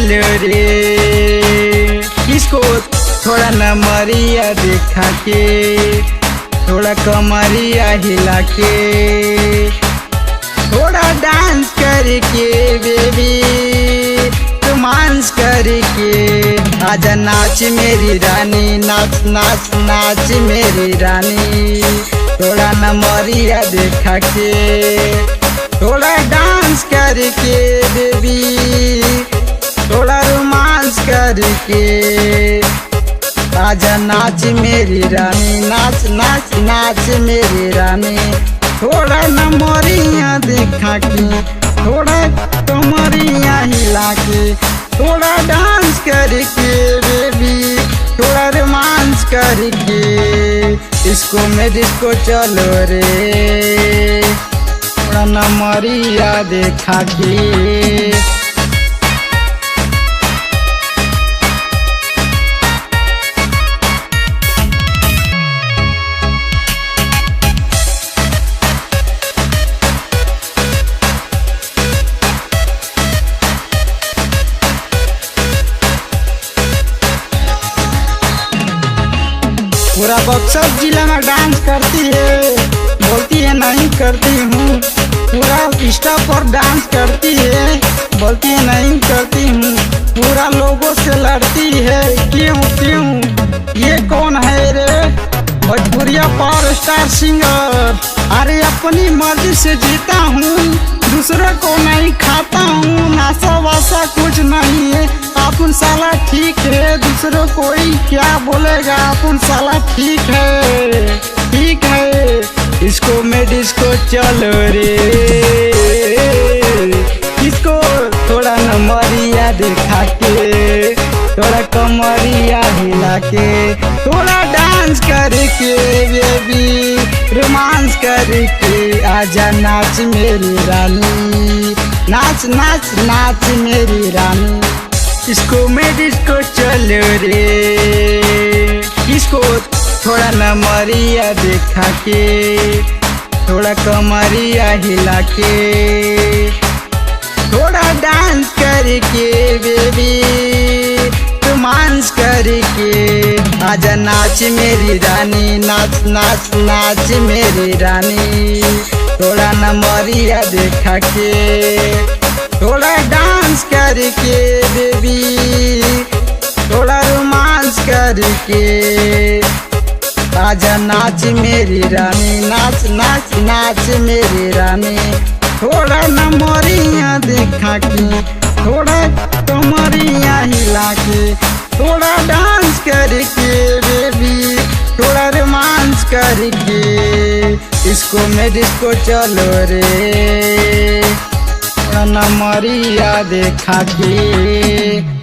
चलो रे, किसको थोड़ा नमरिया दिखा के, थोड़ा कमरिया हिला के, थोड़ा डांस करके बेबी रोमांस करके, आजा नाच मेरी रानी, नाच नाच नाच मेरी रानी, थोड़ा नमरिया दिखा के, थोड़ा डांस करके बेबी, थोड़ा रोमांस करके, आजा नाच मेरी रानी, नाच नाच नाच मेरी रानी, थोड़ा नमरिया दिखा के, थोड़ा कमरिया हिला के, थोड़ा डांस करके बेबी, थोड़ा रोमांस करके, इसको में डिस्को चलो रे, थोड़ा नमरिया दिखा के। पूरा बक्सर जिला में डांस करती है, बोलती है नहीं करती हूँ, पूरा इंस्टा पर डांस करती है, बोलती है नहीं करती हूँ, पूरा लोगों से लड़ती है, क्यों क्यों ये कौन है रे, भोजपुरिया पावर स्टार सिंगर, अरे अपनी मर्जी से जीता हूँ, दूसरे को नहीं खाता हूँ, नासा वासा कुछ नहीं है, अपन साला ठीक है, दूसरों कोई क्या बोलेगा, अपन साला ठीक है, ठीक है, इसको में डिस्को चलो रे, इसको थोड़ा नमरिया दिखा के, थोड़ा कमरिया हिला के, थोड़ा डांस करके बेबी रोमांस करके, आजा नाच मेरी रानी, नाच नाच नाच मेरी रानी, इसको में डिस्को चलो रे, इसको थोड़ा नमरिया दिखा के, थोड़ा कमरिया हिला के, थोड़ा डांस करके बेबी रोमांस करके, आजा नाच मेरी रानी, नाच नाच नाच मेरी रानी, थोड़ा नमरिया दिखा के, थोड़ा डांस करके बेबी, थोड़ा रोमांस करके, आजा नाच मेरी रानी, नाच नाच नाच मेरी रानी, थोड़ा नमरिया दिखा के, थोड़ा कमरिया हिला के, थोड़ा डांस करके बेबी, थोड़ा रोमांस करके, इसको में डिस्को चलो रे, थोड़ा नमरिया दिखा के।